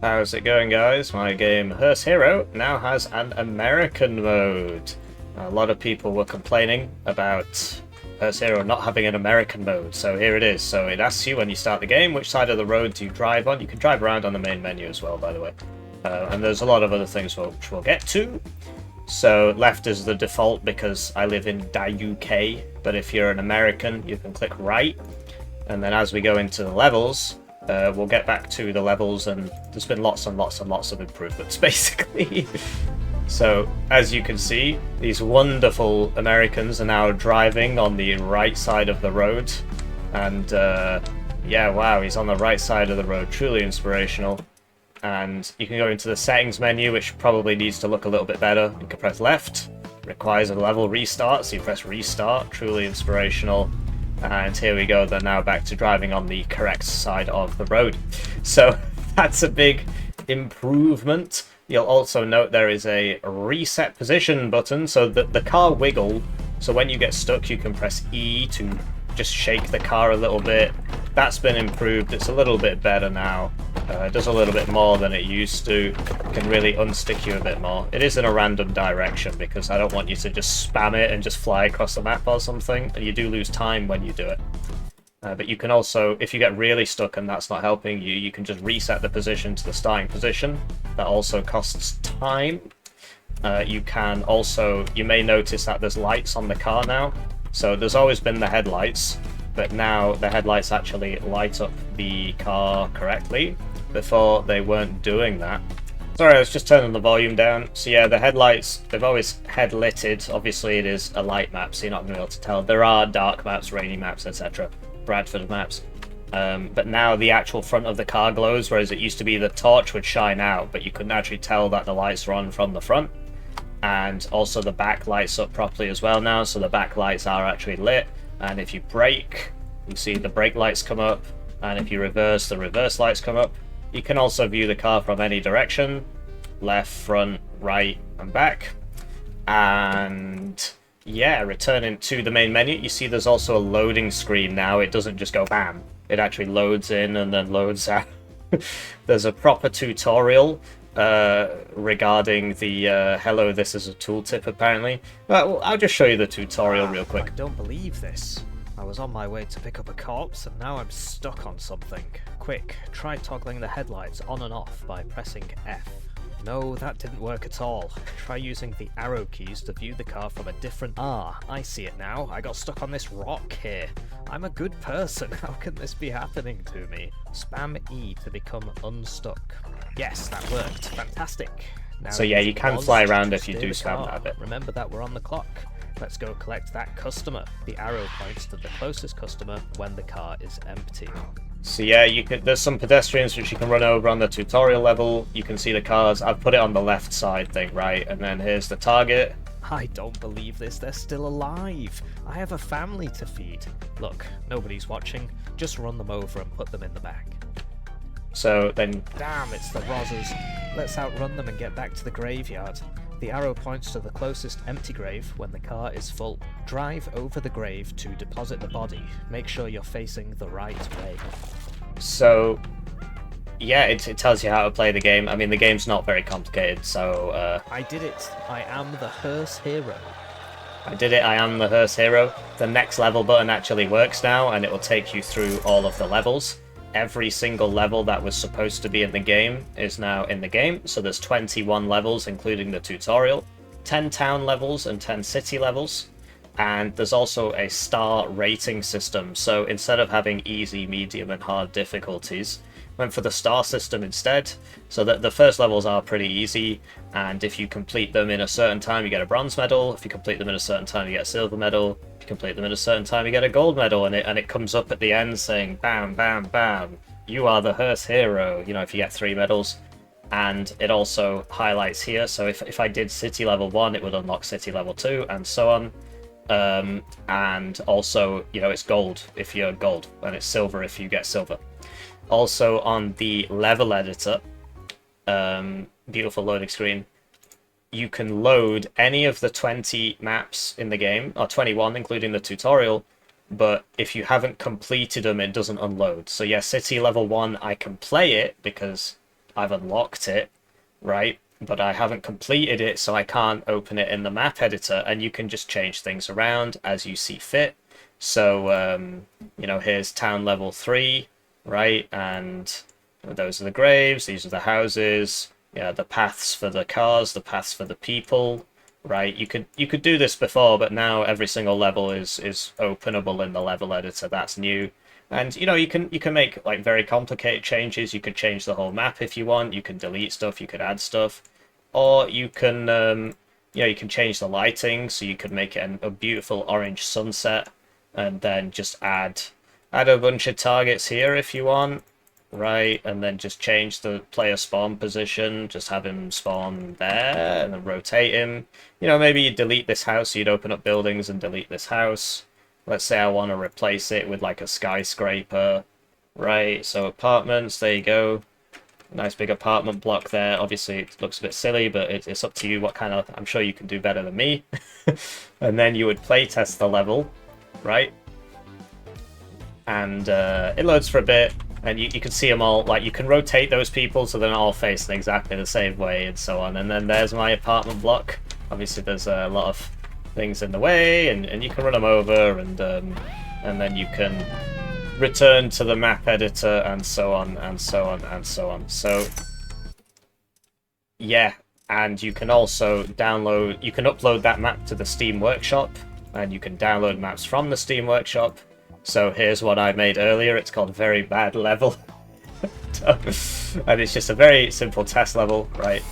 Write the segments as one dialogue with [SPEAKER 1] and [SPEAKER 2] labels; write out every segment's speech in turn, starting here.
[SPEAKER 1] How's it going, guys? My game Hearse Hero now has an American mode. A lot of people were complaining about Hearse Hero not having an American mode, so here it is. So it asks you when you start the game which side of the road do you drive on. You can drive around on the main menu as well, by the way. And there's a lot of other things which we'll get to. So left is the default because I live in the UK, but if you're an American, you can click right. And then as we go into the levels, we'll get back to the levels, and there's been lots and lots and lots of improvements, basically. So, as you can see, these wonderful Americans are now driving on the right side of the road. And, yeah, wow, he's on the right side of the road. Truly inspirational. And you can go into the settings menu, which probably needs to look a little bit better. You can press left. Requires a level restart, so you press restart. Truly inspirational. And here we go, they're now back to driving on the correct side of the road. So that's a big improvement. You'll also note there is a reset position button, so that the car wiggle. So when you get stuck, you can press E to just shake the car a little bit. That's been improved. It's a little bit better now. It does a little bit more than it used to. Can really unstick you a bit more. It is in a random direction because I don't want you to just spam it and just fly across the map or something, and you do lose time when you do it. But you can also, if you get really stuck and that's not helping you, you can just reset the position to the starting position. That also costs time. You can also, you may notice that there's lights on the car now. So there's always been the headlights, but now the headlights actually light up the car correctly. Before they weren't doing that. Sorry, I was just turning the volume down. So yeah, the headlights, they've always head-litted. Obviously it is a light map, so you're not going to be able to tell. There are dark maps, rainy maps, etc. Bradford maps. But now the actual front of the car glows, whereas it used to be the torch would shine out, but you couldn't actually tell that the lights were on from the front. And also the back lights up properly as well now, so the back lights are actually lit. And if you brake, you see the brake lights come up. And if you reverse, the reverse lights come up. You can also view the car from any direction, left, front, right, and back. And yeah, returning to the main menu, you see there's also a loading screen now. It doesn't just go bam. It actually loads in and then loads out. There's a proper tutorial regarding the hello, this is a tooltip apparently. Well, I'll just show you the tutorial real quick.
[SPEAKER 2] I don't believe this. I was on my way to pick up a corpse and now I'm stuck on something. Quick, try toggling the headlights on and off by pressing F. No, that didn't work at all. Try using the arrow keys to view the car from a different... Ah, I see it now. I got stuck on this rock here. I'm a good person. How can this be happening to me? Spam E to become unstuck. Yes, that worked. Fantastic. Now
[SPEAKER 1] So yeah, you can fly around if you do spam that bit.
[SPEAKER 2] Remember that we're on the clock. Let's go collect that customer. The arrow points to the closest customer when the car is empty.
[SPEAKER 1] So yeah, there's some pedestrians which you can run over on the tutorial level. You can see the cars. I've put it on the left side thing, right? And then here's the target.
[SPEAKER 2] I don't believe this, they're still alive. I have a family to feed. Look, nobody's watching. Just run them over and put them in the back.
[SPEAKER 1] So then...
[SPEAKER 2] Damn, it's the Rozzers. Let's outrun them and get back to the graveyard. The arrow points to the closest empty grave when the car is full. Drive over the grave to deposit the body. Make sure you're facing the right way.
[SPEAKER 1] So, yeah, it tells you how to play the game. I mean, the game's not very complicated, so...
[SPEAKER 2] I did it. I am the Hearse Hero.
[SPEAKER 1] I did it, I am the Hearse Hero. The next level button actually works now, and it will take you through all of the levels. Every single level that was supposed to be in the game is now in the game. So there's 21 levels, including the tutorial, 10 town levels and 10 city levels. And there's also a star rating system. So instead of having easy, medium, and hard difficulties, went for the star system instead. So that the first levels are pretty easy, and if you complete them in a certain time, you get a bronze medal. If you complete them in a certain time, you get a silver medal. If you complete them in a certain time, you get a gold medal, and it comes up at the end saying, bam, bam, bam, you are the Hearse Hero, you know, if you get 3 medals. And it also highlights here, so if I did city level 1, it would unlock city level 2, and so on. And also, you know, it's gold if you're gold, and it's silver if you get silver. Also on the level editor, beautiful loading screen, you can load any of the 20 maps in the game, or 21 including the tutorial, but if you haven't completed them, it doesn't unload. So yeah, city level 1, I can play it because I've unlocked it, right? But I haven't completed it, so I can't open it in the map editor, and you can just change things around as you see fit. So, here's town level 3, right? And those are the graves, these are the houses, yeah, the paths for the cars, the paths for the people, right? You could do this before, but now every single level is openable in the level editor. That's new. And you can make like very complicated changes. You could change the whole map if you want. You can delete stuff, you could add stuff, or you can change the lighting, so you could make it a beautiful orange sunset, and then just add a bunch of targets here if you want, right? And then just change the player spawn position, just have him spawn there, and then rotate him. Maybe you delete this house, so you'd open up buildings and delete this house. Let's say I want to replace it with like a skyscraper, right? So apartments, there you go. Nice big apartment block there. Obviously, it looks a bit silly, but it's up to you what kind of... I'm sure you can do better than me. And then you would playtest the level, right? And it loads for a bit, and you can see them all. Like, you can rotate those people so they're not all facing exactly the same way and so on. And then there's my apartment block. Obviously, there's a lot of things in the way, and you can run them over, and then you can return to the map editor, and so on, and so on, and so on. So, yeah, and you can also you can upload that map to the Steam Workshop, and you can download maps from the Steam Workshop. So here's what I made earlier. It's called Very Bad Level. And it's just a very simple test level, right?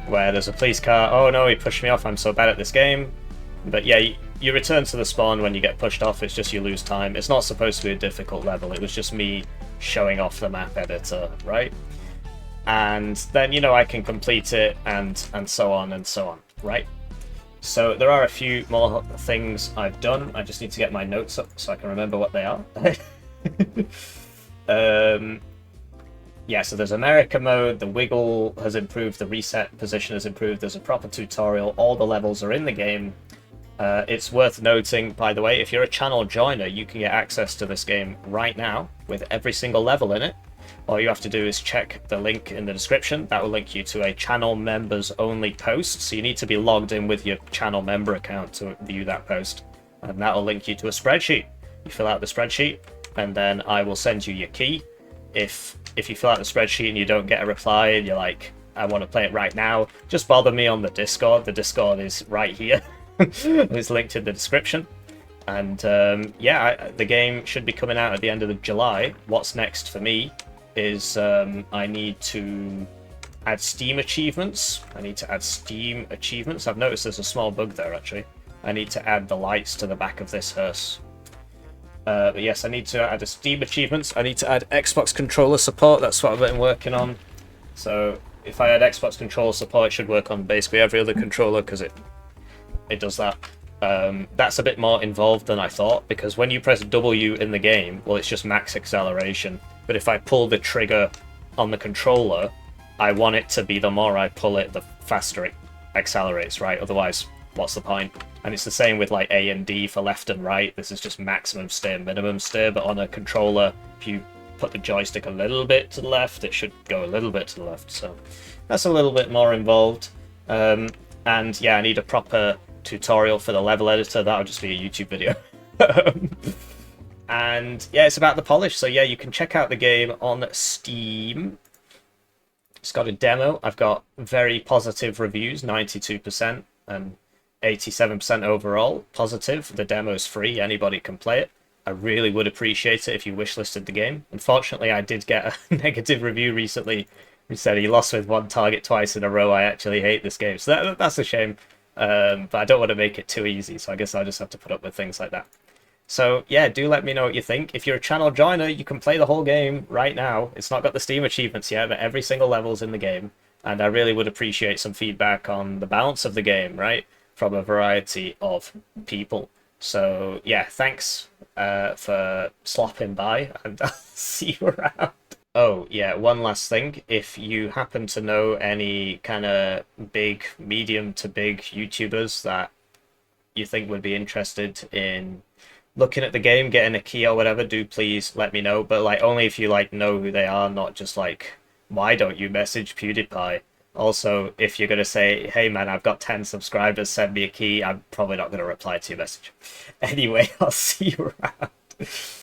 [SPEAKER 1] Where there's a police car. Oh no, he pushed me off. I'm so bad at this game. But yeah, you return to the spawn when you get pushed off. It's just you lose time. It's not supposed to be a difficult level. It was just me showing off the map editor, right? And then, I can complete it, and so on and so on, right? So there are a few more things I've done. I just need to get my notes up so I can remember what they are. Yeah, so there's America mode, the wiggle has improved, the reset position has improved, there's a proper tutorial, all the levels are in the game. It's worth noting, by the way, if you're a channel joiner, you can get access to this game right now with every single level in it. All you have to do is check the link in the description. That will link you to a channel members only post. So you need to be logged in with your channel member account to view that post. And that will link you to a spreadsheet. You fill out the spreadsheet, and then I will send you your key. If you fill out the spreadsheet and you don't get a reply and you're like, I want to play it right now, just bother me on the Discord. The Discord is right here. It's linked in the description. And the game should be coming out at the end of July. What's next for me is I need to add Steam achievements. I've noticed there's a small bug there, actually. I need to add the lights to the back of this hearse. But yes, I need to add a Steam achievements. I need to add Xbox controller support. That's what I've been working on. So if I add Xbox controller support, it should work on basically every other controller, because it does that. That's a bit more involved than I thought, because when you press W in the game, well, it's just max acceleration. But if I pull the trigger on the controller, I want it to be the more I pull it, the faster it accelerates, right? Otherwise, what's the point? And it's the same with like A and D for left and right. This is just maximum steer, minimum steer. But on a controller, if you put the joystick a little bit to the left, it should go a little bit to the left. So that's a little bit more involved. And yeah, I need a proper tutorial for the level editor. That'll just be a YouTube video. And yeah, it's about the polish. So yeah, you can check out the game on Steam. It's got a demo. I've got very positive reviews, 92%, and 87% overall positive. The demo's free. Anybody can play it. I really would appreciate it if you wishlisted the game. Unfortunately, I did get a negative review recently who said he lost with one target twice in a row. I actually hate this game. So that's a shame. But I don't want to make it too easy, so I guess I'll just have to put up with things like that. So yeah, do let me know what you think. If you're a channel joiner, you can play the whole game right now. It's not got the Steam achievements yet, but every single level's in the game. And I really would appreciate some feedback on the balance of the game, right? From a variety of people. So yeah, thanks for slopping by, and I'll see you around. Oh, yeah, one last thing. If you happen to know any kind of big, medium to big YouTubers that you think would be interested in looking at the game, getting a key or whatever, do please let me know. But like only if you like know who they are, not just like why don't you message PewDiePie? Also, if you're going to say, hey man, I've got 10 subscribers, send me a key, I'm probably not going to reply to your message. Anyway, I'll see you around.